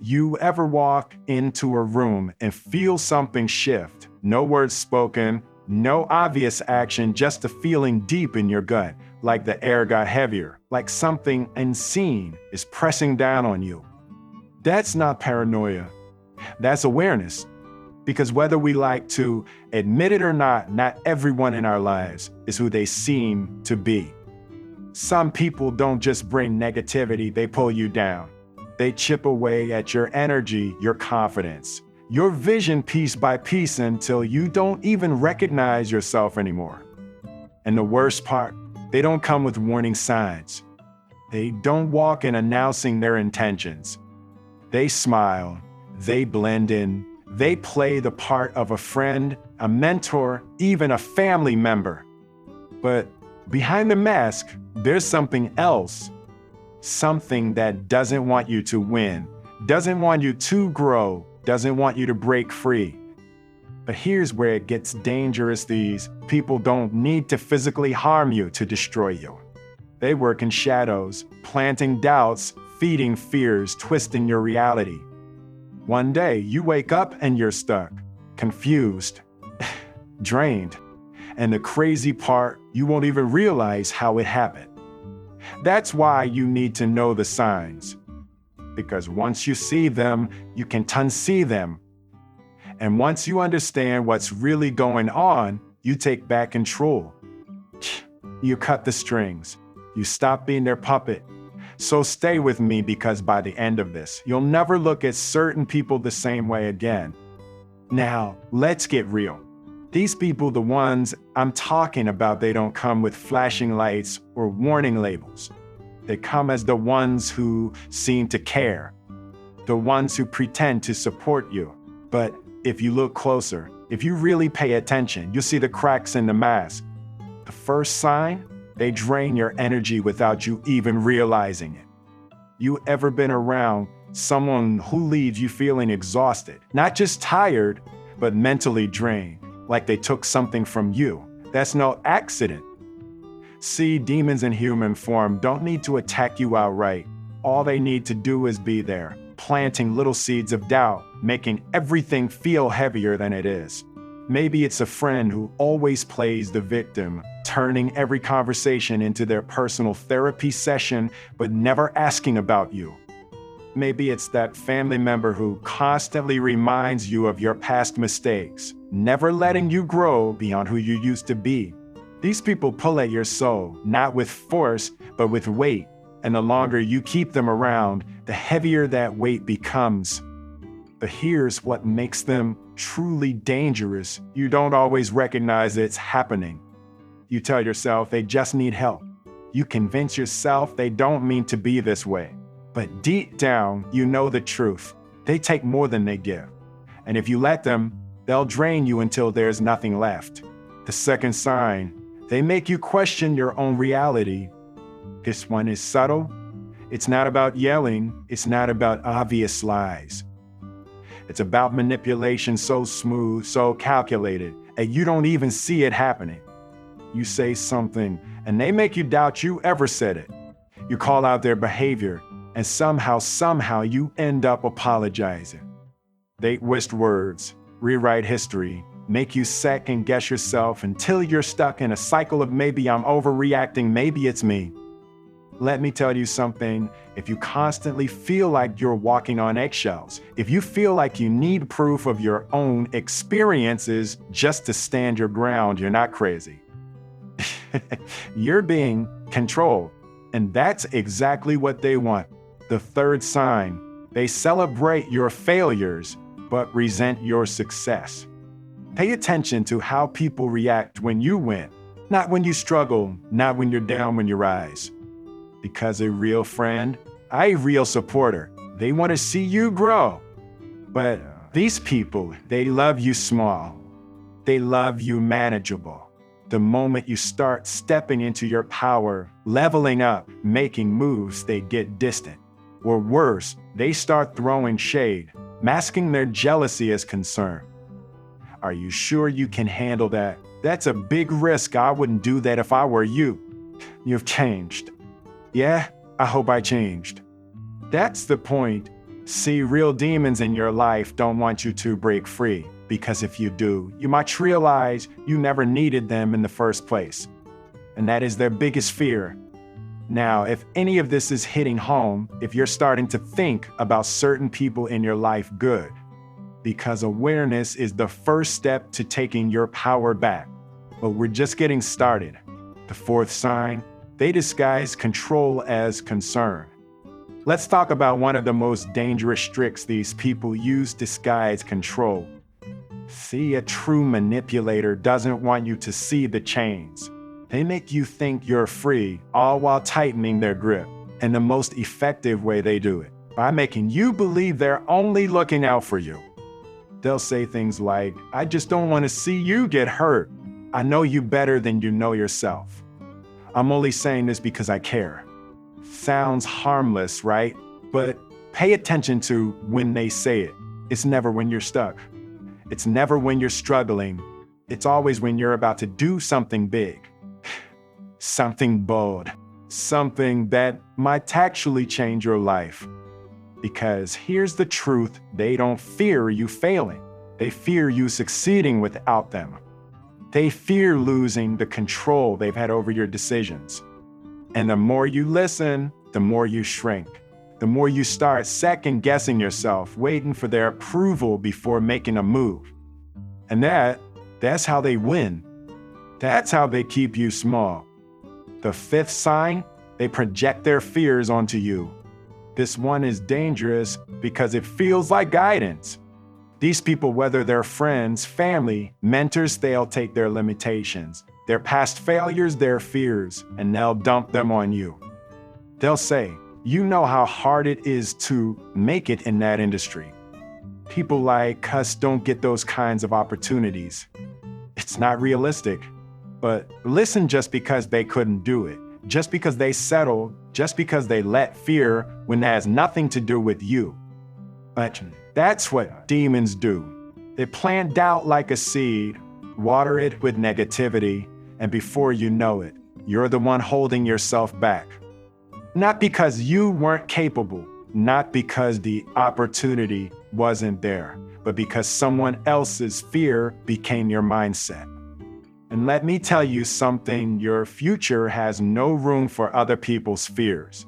You ever walk into a room and feel something shift? No words spoken, no obvious action, just a feeling deep in your gut, like the air got heavier, like something unseen is pressing down on you. That's not paranoia, that's awareness. Because whether we like to admit it or not everyone in our lives is who they seem to be. Some people don't just bring negativity, they pull you down. They chip away at your energy, your confidence, your vision piece by piece until you don't even recognize yourself anymore. And the worst part, they don't come with warning signs. They don't walk in announcing their intentions. They smile, they blend in, they play the part of a friend, a mentor, even a family member. But behind the mask, there's something else. Something that doesn't want you to win, doesn't want you to grow, doesn't want you to break free. But here's where it gets dangerous. These people don't need to physically harm you to destroy you. They work in shadows, planting doubts, feeding fears, twisting your reality. One day you wake up and you're stuck, confused, drained. And the crazy part, you won't even realize how it happened. That's why you need to know the signs. Because once you see them, you can unsee them. And once you understand what's really going on, you take back control. You cut the strings. You stop being their puppet. So stay with me, because by the end of this, you'll never look at certain people the same way again. Now, let's get real. These people, the ones I'm talking about, they don't come with flashing lights or warning labels. They come as the ones who seem to care, the ones who pretend to support you. But if you look closer, if you really pay attention, you'll see the cracks in the mask. The first sign, they drain your energy without you even realizing it. You ever been around someone who leaves you feeling exhausted, not just tired, but mentally drained? Like they took something from you. That's no accident. See, demons in human form don't need to attack you outright. All they need to do is be there, planting little seeds of doubt, making everything feel heavier than it is. Maybe it's a friend who always plays the victim, turning every conversation into their personal therapy session, but never asking about you. Maybe it's that family member who constantly reminds you of your past mistakes, never letting you grow beyond who you used to be. These people pull at your soul, not with force, but with weight. And the longer you keep them around, the heavier that weight becomes. But here's what makes them truly dangerous. You don't always recognize it's happening. You tell yourself they just need help. You convince yourself they don't mean to be this way. But deep down, you know the truth. They take more than they give. And if you let them, they'll drain you until there's nothing left. The second sign, they make you question your own reality. This one is subtle. It's not about yelling. It's not about obvious lies. It's about manipulation so smooth, so calculated, and you don't even see it happening. You say something, and they make you doubt you ever said it. You call out their behavior, and somehow you end up apologizing. They twist words, rewrite history, make you second guess yourself until you're stuck in a cycle of maybe I'm overreacting, maybe it's me. Let me tell you something, if you constantly feel like you're walking on eggshells, if you feel like you need proof of your own experiences just to stand your ground, you're not crazy. You're being controlled, and that's exactly what they want. The third sign, they celebrate your failures, but resent your success. Pay attention to how people react when you win, not when you struggle, not when you're down, when you rise. Because a real friend, a real supporter, they want to see you grow. But these people, they love you small. They love you manageable. The moment you start stepping into your power, leveling up, making moves, they get distant. Or worse, they start throwing shade, masking their jealousy as concern. Are you sure you can handle that? That's a big risk. I wouldn't do that if I were you. You've changed. Yeah, I hope I changed. That's the point. See, real demons in your life don't want you to break free, because if you do, you might realize you never needed them in the first place. And that is their biggest fear. Now, if any of this is hitting home, if you're starting to think about certain people in your life, good. Because awareness is the first step to taking your power back. But we're just getting started. The fourth sign, they disguise control as concern. Let's talk about one of the most dangerous tricks these people use to disguise control. See, a true manipulator doesn't want you to see the chains. They make you think you're free, all while tightening their grip. And the most effective way they do it, by making you believe they're only looking out for you. They'll say things like, "I just don't want to see you get hurt. I know you better than you know yourself. I'm only saying this because I care." Sounds harmless, right? But pay attention to when they say it. It's never when you're stuck. It's never when you're struggling. It's always when you're about to do something big. Something bold. Something that might actually change your life. Because here's the truth, they don't fear you failing. They fear you succeeding without them. They fear losing the control they've had over your decisions. And the more you listen, the more you shrink. The more you start second-guessing yourself, waiting for their approval before making a move. And that's how they win. That's how they keep you small. The fifth sign, they project their fears onto you. This one is dangerous because it feels like guidance. These people, whether they're friends, family, mentors, they'll take their limitations, their past failures, their fears, and they'll dump them on you. They'll say, "You know how hard it is to make it in that industry. People like us don't get those kinds of opportunities. It's not realistic." But listen, just because they couldn't do it, just because they settled, just because they let fear when that has nothing to do with you. But that's what demons do. They plant doubt like a seed, water it with negativity, and before you know it, you're the one holding yourself back. Not because you weren't capable, not because the opportunity wasn't there, but because someone else's fear became your mindset. And let me tell you something, your future has no room for other people's fears.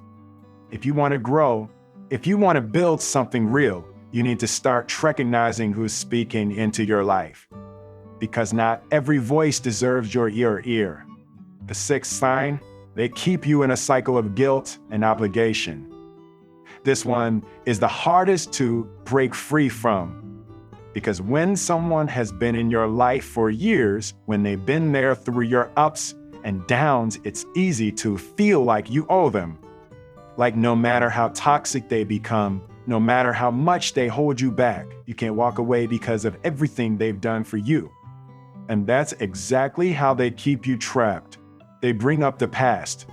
If you want to grow, if you want to build something real, you need to start recognizing who's speaking into your life. Because not every voice deserves your ear. The sixth sign, they keep you in a cycle of guilt and obligation. This one is the hardest to break free from. Because when someone has been in your life for years, when they've been there through your ups and downs, it's easy to feel like you owe them. Like no matter how toxic they become, no matter how much they hold you back, you can't walk away because of everything they've done for you. And that's exactly how they keep you trapped. They bring up the past.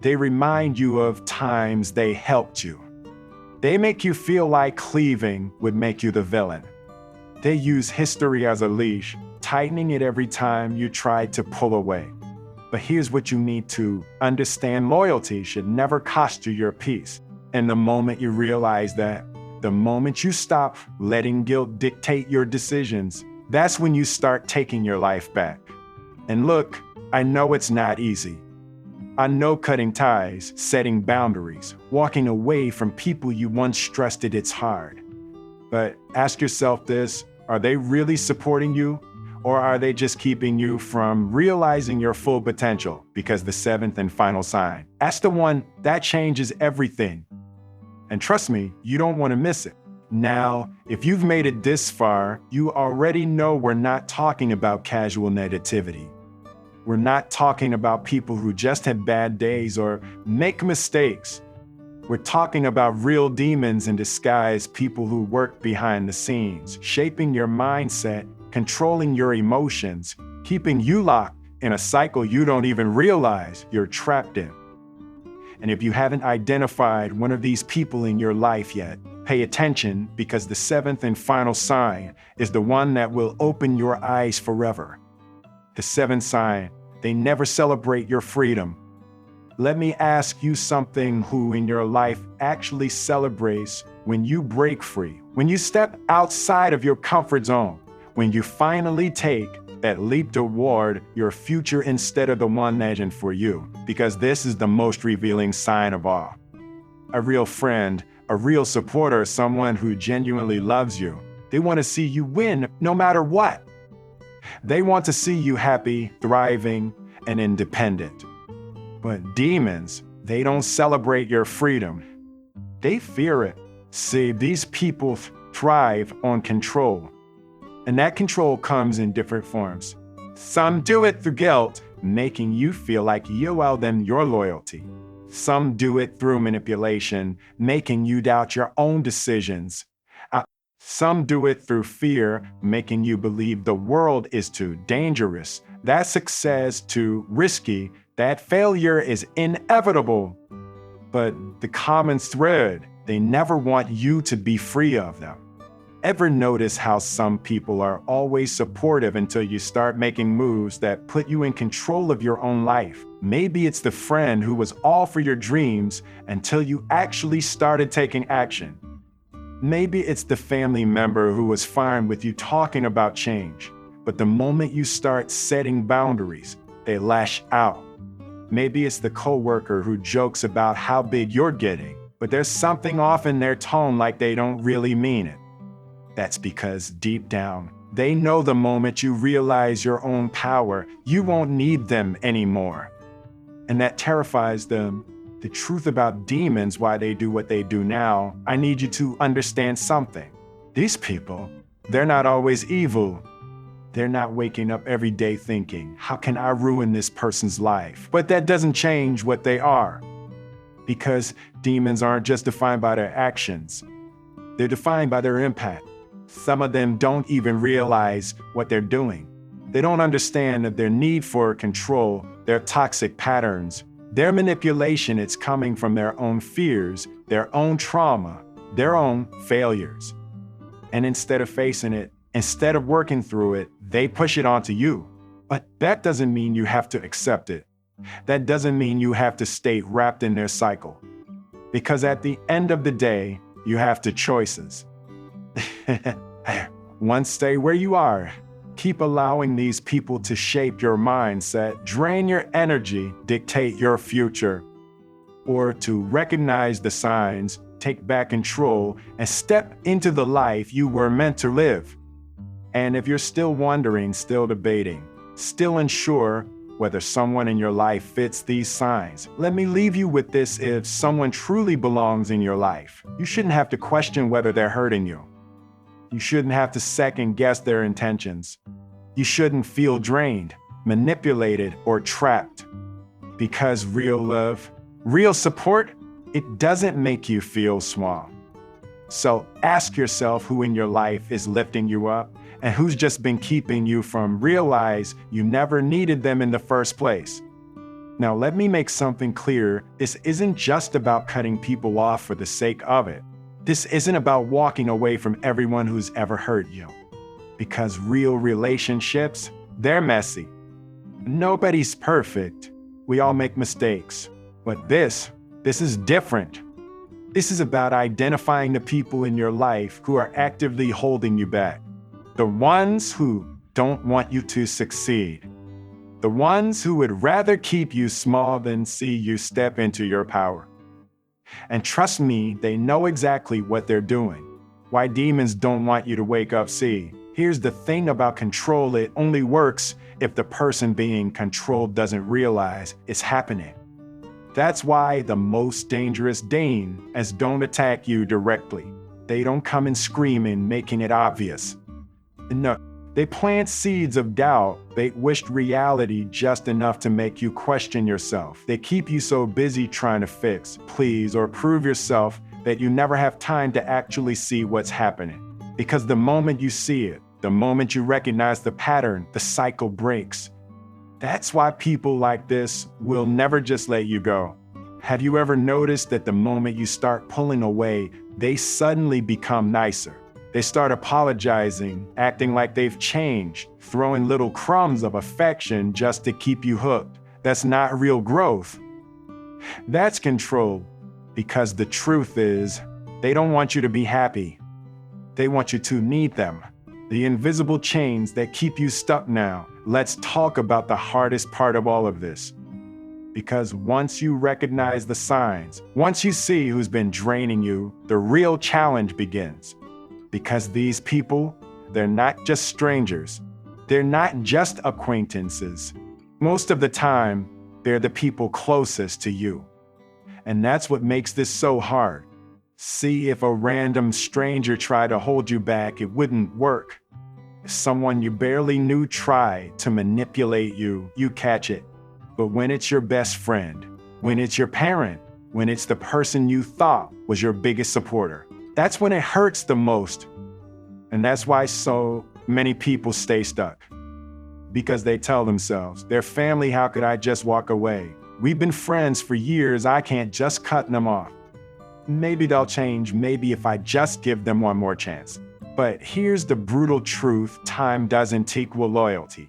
They remind you of times they helped you. They make you feel like cleaving would make you the villain. They use history as a leash, tightening it every time you try to pull away. But here's what you need to understand. Loyalty should never cost you your peace. And the moment you realize that, the moment you stop letting guilt dictate your decisions, that's when you start taking your life back. And look, I know it's not easy. I know cutting ties, setting boundaries, walking away from people you once trusted, it's hard. But ask yourself this, are they really supporting you? Or are they just keeping you from realizing your full potential? Because the seventh and final sign, that's the one that changes everything. And trust me, you don't want to miss it. Now, if you've made it this far, you already know we're not talking about casual negativity. We're not talking about people who just have bad days or make mistakes. We're talking about real demons in disguise, people who work behind the scenes, shaping your mindset, controlling your emotions, keeping you locked in a cycle you don't even realize you're trapped in. And if you haven't identified one of these people in your life yet, pay attention, because the seventh and final sign is the one that will open your eyes forever. The seventh sign, they never celebrate your freedom. Let me ask you something: who in your life actually celebrates when you break free, when you step outside of your comfort zone, when you finally take that leap toward your future instead of the one imagined for you? Because this is the most revealing sign of all. A real friend, a real supporter, someone who genuinely loves you. They want to see you win no matter what. They want to see you happy, thriving, and independent. But demons, they don't celebrate your freedom. They fear it. See, these people thrive on control. And that control comes in different forms. Some do it through guilt, making you feel like you owe them your loyalty. Some do it through manipulation, making you doubt your own decisions. Some do it through fear, making you believe the world is too dangerous, that success too risky, that failure is inevitable. But the common thread, they never want you to be free of them. Ever notice how some people are always supportive until you start making moves that put you in control of your own life? Maybe it's the friend who was all for your dreams until you actually started taking action. Maybe it's the family member who was fine with you talking about change, but the moment you start setting boundaries, they lash out. Maybe it's the coworker who jokes about how big you're getting, but there's something off in their tone, like they don't really mean it. That's because deep down, they know the moment you realize your own power, you won't need them anymore. And that terrifies them. The truth about demons, why they do what they do now, I need you to understand something. These people, they're not always evil. They're not waking up every day thinking, how can I ruin this person's life? But that doesn't change what they are. Because demons aren't just defined by their actions. They're defined by their impact. Some of them don't even realize what they're doing. They don't understand that their need for control, their toxic patterns, their manipulation, it's coming from their own fears, their own trauma, their own failures. And instead of facing it, instead of working through it, they push it onto you. But that doesn't mean you have to accept it. That doesn't mean you have to stay wrapped in their cycle. Because at the end of the day, you have two choices. One, stay where you are. Keep allowing these people to shape your mindset, drain your energy, dictate your future. Or to recognize the signs, take back control, and step into the life you were meant to live. And if you're still wondering, still debating, still unsure whether someone in your life fits these signs, let me leave you with this: if someone truly belongs in your life, you shouldn't have to question whether they're hurting you. You shouldn't have to second guess their intentions. You shouldn't feel drained, manipulated, or trapped. Because real love, real support, it doesn't make you feel small. So ask yourself who in your life is lifting you up and who's just been keeping you from realize you never needed them in the first place. Now let me make something clear. This isn't just about cutting people off for the sake of it. This isn't about walking away from everyone who's ever hurt you. Because real relationships, they're messy. Nobody's perfect. We all make mistakes. But this is different. This is about identifying the people in your life who are actively holding you back. The ones who don't want you to succeed. The ones who would rather keep you small than see you step into your power. And trust me, they know exactly what they're doing. Why demons don't want you to wake up. See, here's the thing about control: it only works if the person being controlled doesn't realize it's happening. That's why the most dangerous demons don't attack you directly. They don't come in screaming, making it obvious. No, they plant seeds of doubt. They wished reality just enough to make you question yourself. They keep you so busy trying to fix, please, or prove yourself that you never have time to actually see what's happening. Because the moment you see it, the moment you recognize the pattern, the cycle breaks. That's why people like this will never just let you go. Have you ever noticed that the moment you start pulling away, they suddenly become nicer? They start apologizing, acting like they've changed, throwing little crumbs of affection just to keep you hooked. That's not real growth. That's control, because the truth is, they don't want you to be happy. They want you to need them. The invisible chains that keep you stuck now. Let's talk about the hardest part of all of this. Because once you recognize the signs, once you see who's been draining you, the real challenge begins. Because these people, they're not just strangers. They're not just acquaintances. Most of the time, they're the people closest to you. And that's what makes this so hard. See, if a random stranger tried to hold you back, it wouldn't work. If someone you barely knew tried to manipulate you, you catch it. But when it's your best friend, when it's your parent, when it's the person you thought was your biggest supporter, that's when it hurts the most. And that's why so many people stay stuck. Because they tell themselves, their family, how could I just walk away? We've been friends for years, I can't just cut them off. Maybe they'll change, maybe if I just give them one more chance. But here's the brutal truth, time doesn't equal loyalty.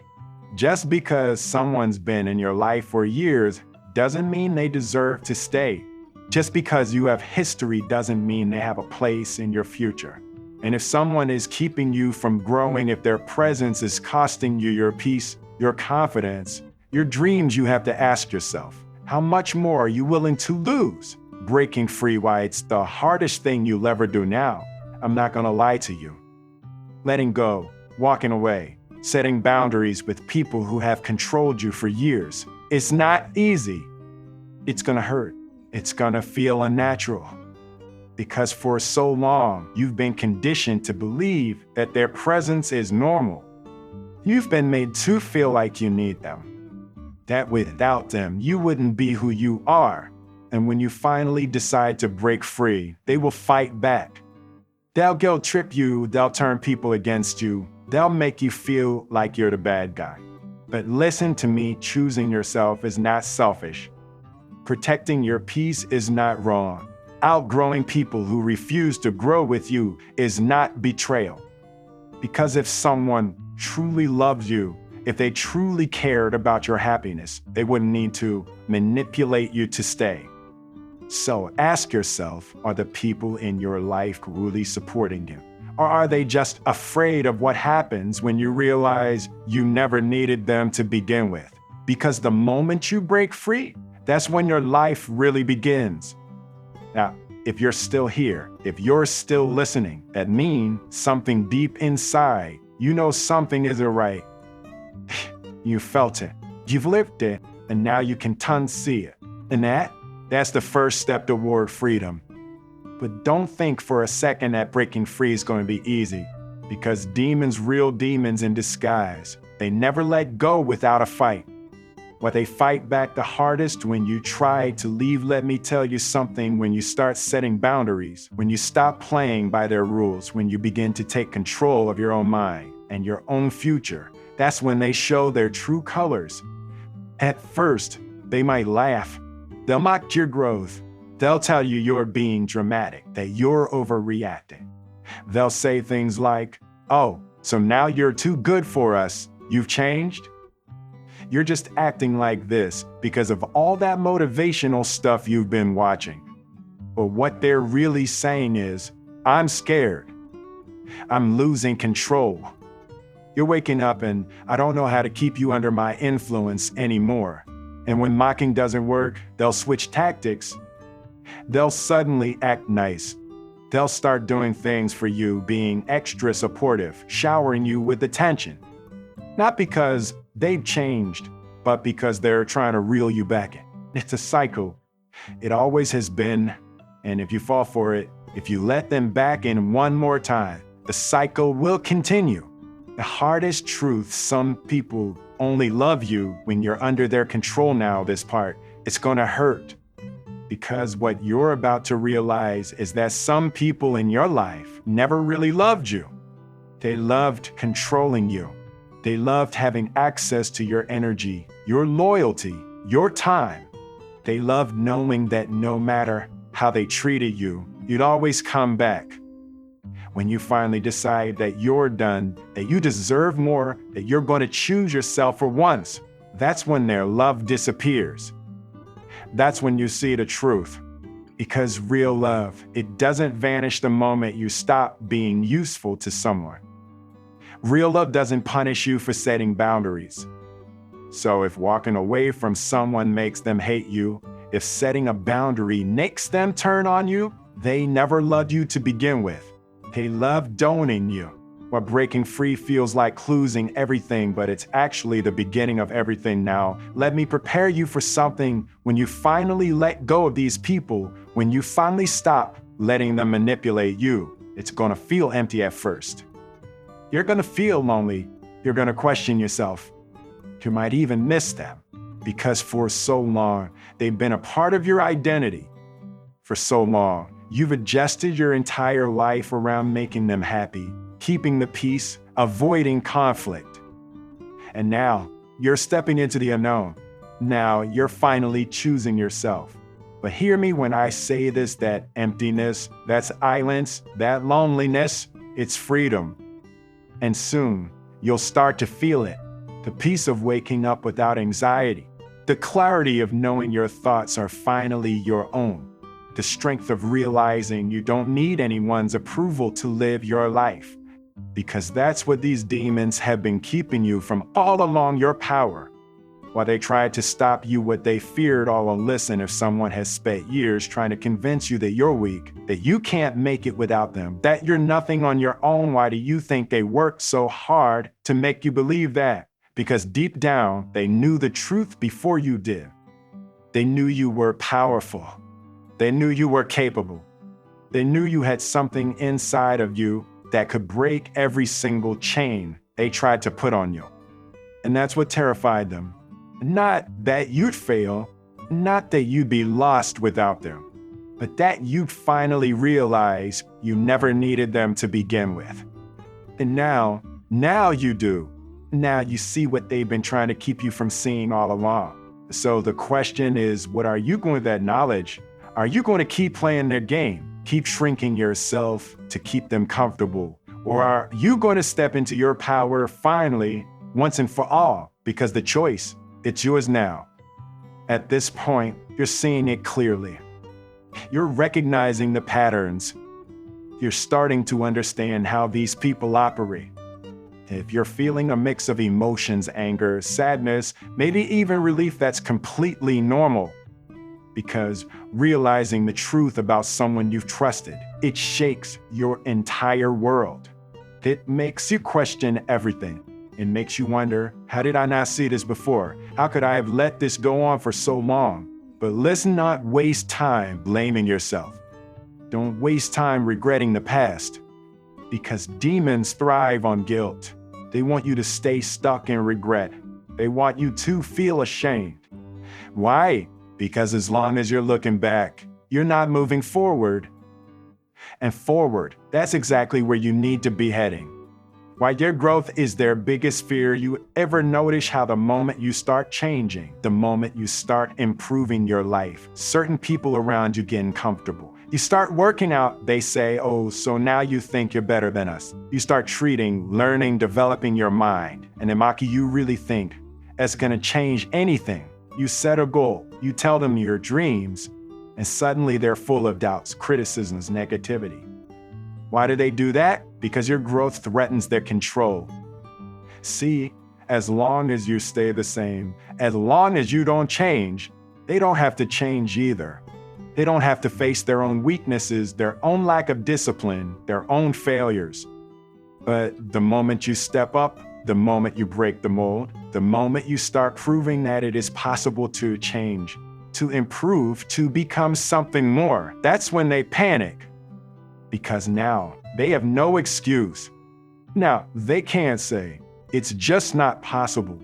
Just because someone's been in your life for years doesn't mean they deserve to stay. Just because you have history doesn't mean they have a place in your future. And if someone is keeping you from growing, if their presence is costing you your peace, your confidence, your dreams, you have to ask yourself, how much more are you willing to lose? Breaking free, why it's the hardest thing you'll ever do now. I'm not gonna lie to you. Letting go, walking away, setting boundaries with people who have controlled you for years. It's not easy. It's gonna hurt. It's gonna feel unnatural. Because for so long, you've been conditioned to believe that their presence is normal. You've been made to feel like you need them. That without them, you wouldn't be who you are. And when you finally decide to break free, they will fight back. They'll guilt trip you, they'll turn people against you, they'll make you feel like you're the bad guy. But listen to me, choosing yourself is not selfish. Protecting your peace is not wrong. Outgrowing people who refuse to grow with you is not betrayal. Because if someone truly loves you, if they truly cared about your happiness, they wouldn't need to manipulate you to stay. So ask yourself, are the people in your life really supporting you? Or are they just afraid of what happens when you realize you never needed them to begin with? Because the moment you break free, that's when your life really begins. Now, if you're still here, if you're still listening, that means something deep inside, you know something isn't right. You felt it, you've lived it, and now you can unsee it. And that's the first step toward freedom. But don't think for a second that breaking free is going to be easy, because demons, real demons in disguise, they never let go without a fight. What they fight back the hardest when you try to leave, let me tell you something, when you start setting boundaries, when you stop playing by their rules, when you begin to take control of your own mind and your own future, that's when they show their true colors. At first, they might laugh. They'll mock your growth. They'll tell you you're being dramatic, that you're overreacting. They'll say things like, oh, so now you're too good for us. You've changed? You're just acting like this because of all that motivational stuff you've been watching. But what they're really saying is, I'm scared. I'm losing control. You're waking up and I don't know how to keep you under my influence anymore. And when mocking doesn't work, they'll switch tactics. They'll suddenly act nice. They'll start doing things for you, being extra supportive, showering you with attention. Not because they've changed, but because they're trying to reel you back in. It's a cycle. It always has been. And if you fall for it, if you let them back in one more time, the cycle will continue. The hardest truth, some people only love you when you're under their control now, this part. It's gonna hurt. Because what you're about to realize is that some people in your life never really loved you. They loved controlling you. They loved having access to your energy, your loyalty, your time. They loved knowing that no matter how they treated you, you'd always come back. When you finally decide that you're done, that you deserve more, that you're going to choose yourself for once, that's when their love disappears. That's when you see the truth. Because real love, it doesn't vanish the moment you stop being useful to someone. Real love doesn't punish you for setting boundaries. So if walking away from someone makes them hate you, if setting a boundary makes them turn on you, they never loved you to begin with. They loved owning you. While breaking free feels like losing everything, but it's actually the beginning of everything now. Let me prepare you for something. When you finally let go of these people, when you finally stop letting them manipulate you, it's gonna feel empty at first. You're gonna feel lonely. You're gonna question yourself. You might even miss them because for so long, they've been a part of your identity. For so long, you've adjusted your entire life around making them happy, keeping the peace, avoiding conflict. And now, you're stepping into the unknown. Now, you're finally choosing yourself. But hear me when I say this, that emptiness, that silence, that loneliness, it's freedom. And soon, you'll start to feel it. The peace of waking up without anxiety. The clarity of knowing your thoughts are finally your own. The strength of realizing you don't need anyone's approval to live your life. Because that's what these demons have been keeping you from all along. Your power. While they tried to stop you, what they feared all along. Listen, if someone has spent years trying to convince you that you're weak, that you can't make it without them, that you're nothing on your own, why do you think they worked so hard to make you believe that? Because deep down, they knew the truth before you did. They knew you were powerful. They knew you were capable. They knew you had something inside of you that could break every single chain they tried to put on you. And that's what terrified them. Not that you'd fail, not that you'd be lost without them, but that you'd finally realize you never needed them to begin with. And now you do. Now you see what they've been trying to keep you from seeing all along. So the question is, what are you going with that knowledge? Are you going to keep playing their game? Keep shrinking yourself to keep them comfortable? Or are you going to step into your power finally, once and for all? Because the choice, it's yours now. At this point, you're seeing it clearly. You're recognizing the patterns. You're starting to understand how these people operate. If you're feeling a mix of emotions, anger, sadness, maybe even relief, that's completely normal. Because realizing the truth about someone you've trusted, it shakes your entire world. It makes you question everything. It makes you wonder, how did I not see this before? How could I have let this go on for so long? But let's not waste time blaming yourself. Don't waste time regretting the past. Because demons thrive on guilt. They want you to stay stuck in regret. They want you to feel ashamed. Why? Because as long as you're looking back, you're not moving forward. And forward, that's exactly where you need to be heading. While your growth is their biggest fear, you ever notice how the moment you start changing, the moment you start improving your life, certain people around you getting comfortable. You start working out, they say, oh, so now you think you're better than us. You start treating, learning, developing your mind. And Imaki, you really think that's gonna change anything. You set a goal, you tell them your dreams, and suddenly they're full of doubts, criticisms, negativity. Why do they do that? Because your growth threatens their control. See, as long as you stay the same, as long as you don't change, they don't have to change either. They don't have to face their own weaknesses, their own lack of discipline, their own failures. But the moment you step up, the moment you break the mold, the moment you start proving that it is possible to change, to improve, to become something more, that's when they panic. Because now they have no excuse. Now they can't say, it's just not possible.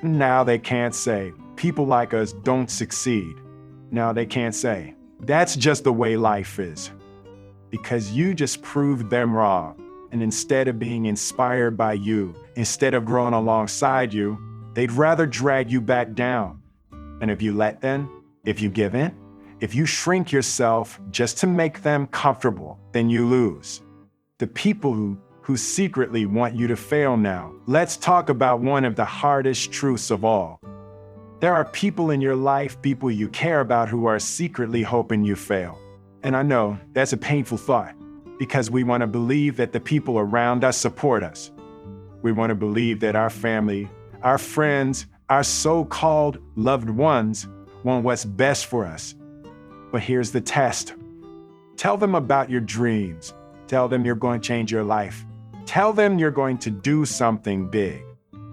Now they can't say, people like us don't succeed. Now they can't say, that's just the way life is. Because you just proved them wrong. And instead of being inspired by you, instead of growing alongside you, they'd rather drag you back down. And if you let them, if you give in, if you shrink yourself just to make them comfortable, then you lose. The people who secretly want you to fail now. Let's talk about one of the hardest truths of all. There are people in your life, people you care about, who are secretly hoping you fail. And I know that's a painful thought, because we want to believe that the people around us support us. We want to believe that our family, our friends, our so-called loved ones want what's best for us. But here's the test. Tell them about your dreams. Tell them you're going to change your life. Tell them you're going to do something big.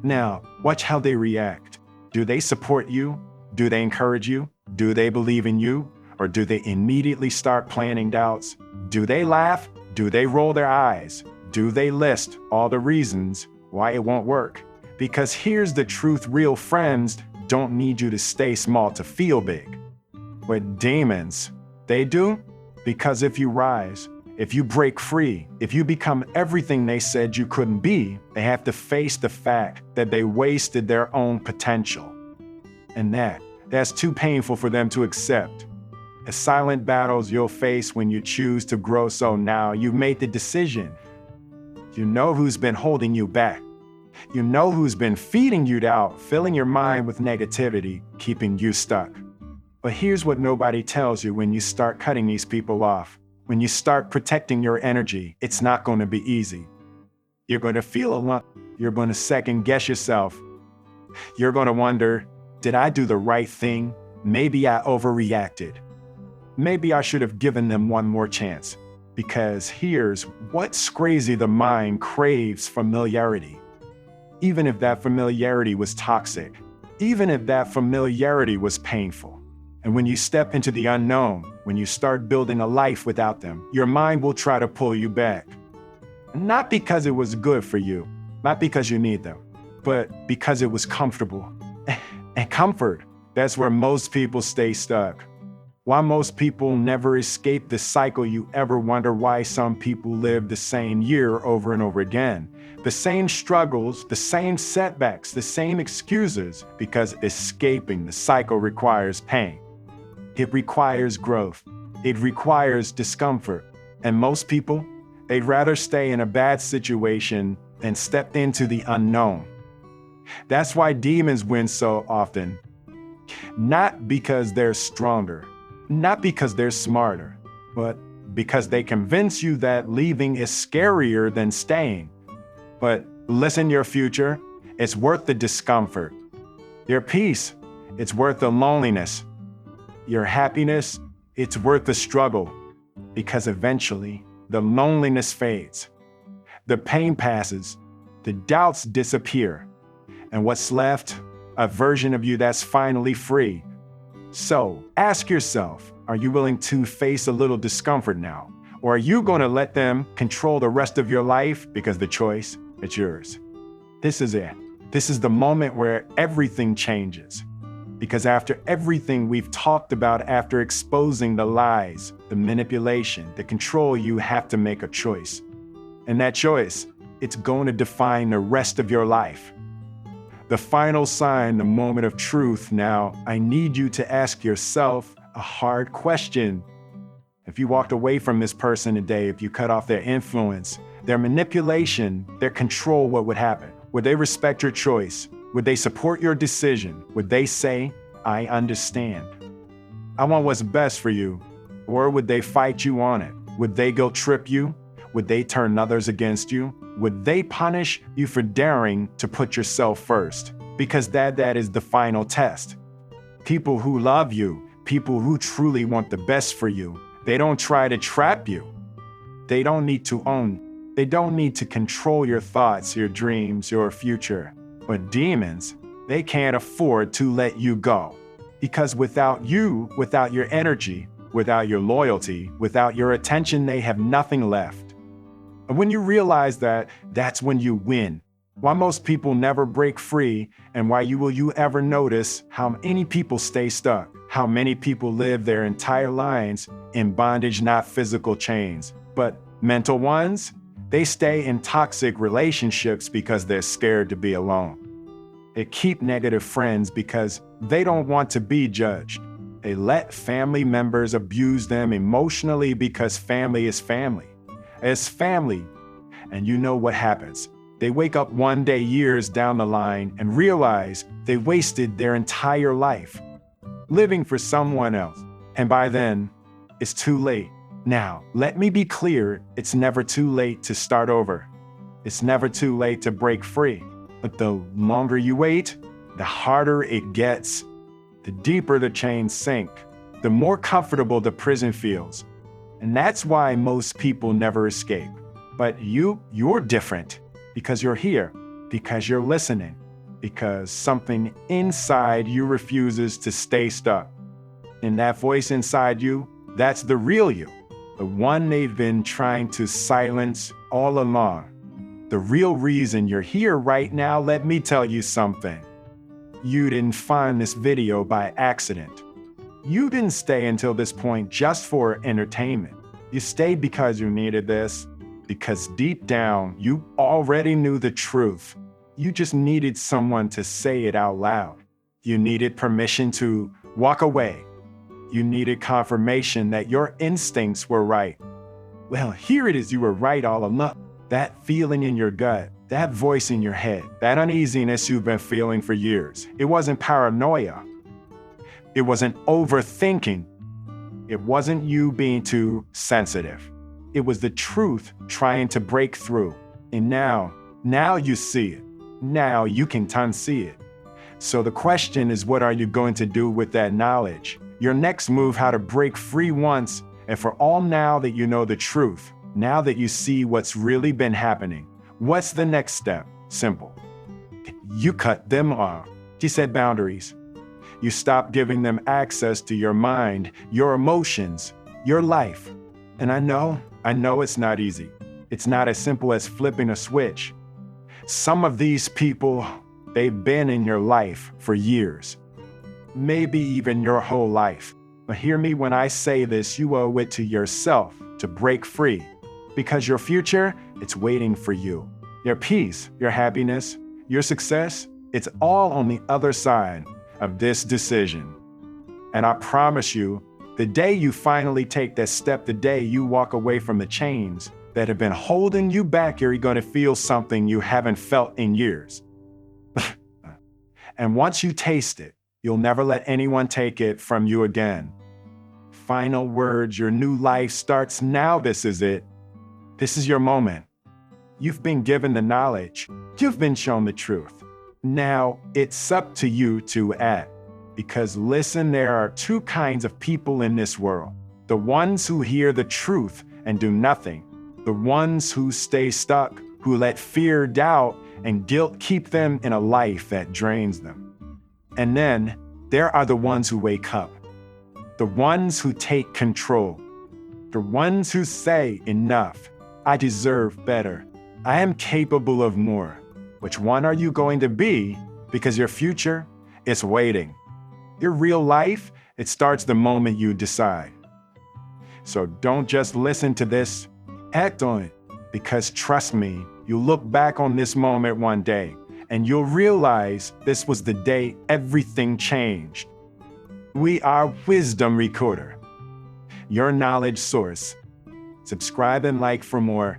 Now, watch how they react. Do they support you? Do they encourage you? Do they believe in you? Or do they immediately start planning doubts? Do they laugh? Do they roll their eyes? Do they list all the reasons why it won't work? Because here's the truth, real friends don't need you to stay small to feel big. But demons, they do. Because if you rise, if you break free, if you become everything they said you couldn't be, they have to face the fact that they wasted their own potential. And that's too painful for them to accept. The silent battles you'll face when you choose to grow. So now you've made the decision. You know who's been holding you back. You know who's been feeding you doubt, filling your mind with negativity, keeping you stuck. But here's what nobody tells you when you start cutting these people off. When you start protecting your energy, it's not going to be easy. You're going to feel a lot. You're going to second guess yourself. You're going to wonder, did I do the right thing? Maybe I overreacted. Maybe I should have given them one more chance. Because here's what's crazy, the mind craves familiarity. Even if that familiarity was toxic, even if that familiarity was painful. And when you step into the unknown, when you start building a life without them, your mind will try to pull you back. Not because it was good for you, not because you need them, but because it was comfortable. And comfort, that's where most people stay stuck. Why most people never escape the cycle. You ever wonder why some people live the same year over and over again? The same struggles, the same setbacks, the same excuses, because escaping the cycle requires pain. It requires growth. It requires discomfort. And most people, they'd rather stay in a bad situation than step into the unknown. That's why demons win so often. Not because they're stronger, not because they're smarter, but because they convince you that leaving is scarier than staying. But listen, your future, it's worth the discomfort. Your peace, it's worth the loneliness. Your happiness, it's worth the struggle. Because eventually, the loneliness fades. The pain passes. The doubts disappear. And what's left? A version of you that's finally free. So ask yourself, are you willing to face a little discomfort now? Or are you going to let them control the rest of your life? Because the choice, it's yours. This is it. This is the moment where everything changes. Because after everything we've talked about, after exposing the lies, the manipulation, the control, you have to make a choice. And that choice, it's going to define the rest of your life. The final sign, the moment of truth. Now, I need you to ask yourself a hard question. If you walked away from this person today, if you cut off their influence, their manipulation, their control, what would happen? Would they respect your choice? Would they support your decision? Would they say, I understand? I want what's best for you. Or would they fight you on it? Would they guilt trip you? Would they turn others against you? Would they punish you for daring to put yourself first? Because that is the final test. People who love you, people who truly want the best for you, they don't try to trap you. They don't need to own. They don't need to control your thoughts, your dreams, your future. But demons, they can't afford to let you go. Because without you, without your energy, without your loyalty, without your attention, they have nothing left. And when you realize that, that's when you win. Why most people never break free, and why will you ever notice how many people stay stuck? How many people live their entire lives in bondage, not physical chains, but mental ones? They stay in toxic relationships because they're scared to be alone. They keep negative friends because they don't want to be judged. They let family members abuse them emotionally because family is family. It's family. And you know what happens. They wake up one day years down the line and realize they wasted their entire life living for someone else. And by then, it's too late. Now, let me be clear, it's never too late to start over. It's never too late to break free. But the longer you wait, the harder it gets. The deeper the chains sink, the more comfortable the prison feels. And that's why most people never escape. But you're different because you're here, because you're listening, because something inside you refuses to stay stuck. And that voice inside you, that's the real you, the one they've been trying to silence all along. The real reason you're here right now, let me tell you something. You didn't find this video by accident. You didn't stay until this point just for entertainment. You stayed because you needed this, because deep down, you already knew the truth. You just needed someone to say it out loud. You needed permission to walk away. You needed confirmation that your instincts were right. Well, here it is, you were right all along. That feeling in your gut, that voice in your head, that uneasiness you've been feeling for years. It wasn't paranoia. It wasn't overthinking. It wasn't you being too sensitive. It was the truth trying to break through. And now you see it. Now you can unsee it. So the question is, what are you going to do with that knowledge? Your next move, how to break free once and for all. Now that you know the truth, now that you see what's really been happening, what's the next step? Simple. You cut them off. She said boundaries. You stop giving them access to your mind, your emotions, your life. And I know it's not easy. It's not as simple as flipping a switch. Some of these people, they've been in your life for years, maybe even your whole life. But hear me when I say this, you owe it to yourself to break free, because your future, it's waiting for you. Your peace, your happiness, your success, it's all on the other side of this decision. And I promise you, the day you finally take that step, the day you walk away from the chains that have been holding you back, you're going to feel something you haven't felt in years. And once you taste it, you'll never let anyone take it from you again. Final words, your new life starts now. This is it. This is your moment. You've been given the knowledge. You've been shown the truth. Now it's up to you to act. Because listen, there are two kinds of people in this world. The ones who hear the truth and do nothing. The ones who stay stuck, who let fear, doubt, and guilt keep them in a life that drains them. And then there are the ones who wake up. The ones who take control. The ones who say, enough. I deserve better. I am capable of more. Which one are you going to be? Because your future is waiting. Your real life, it starts the moment you decide. So don't just listen to this, act on it. Because trust me, you'll look back on this moment one day and you'll realize this was the day everything changed. We are Wisdom Recorder, your knowledge source. Subscribe and like for more.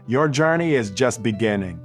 Your journey is just beginning.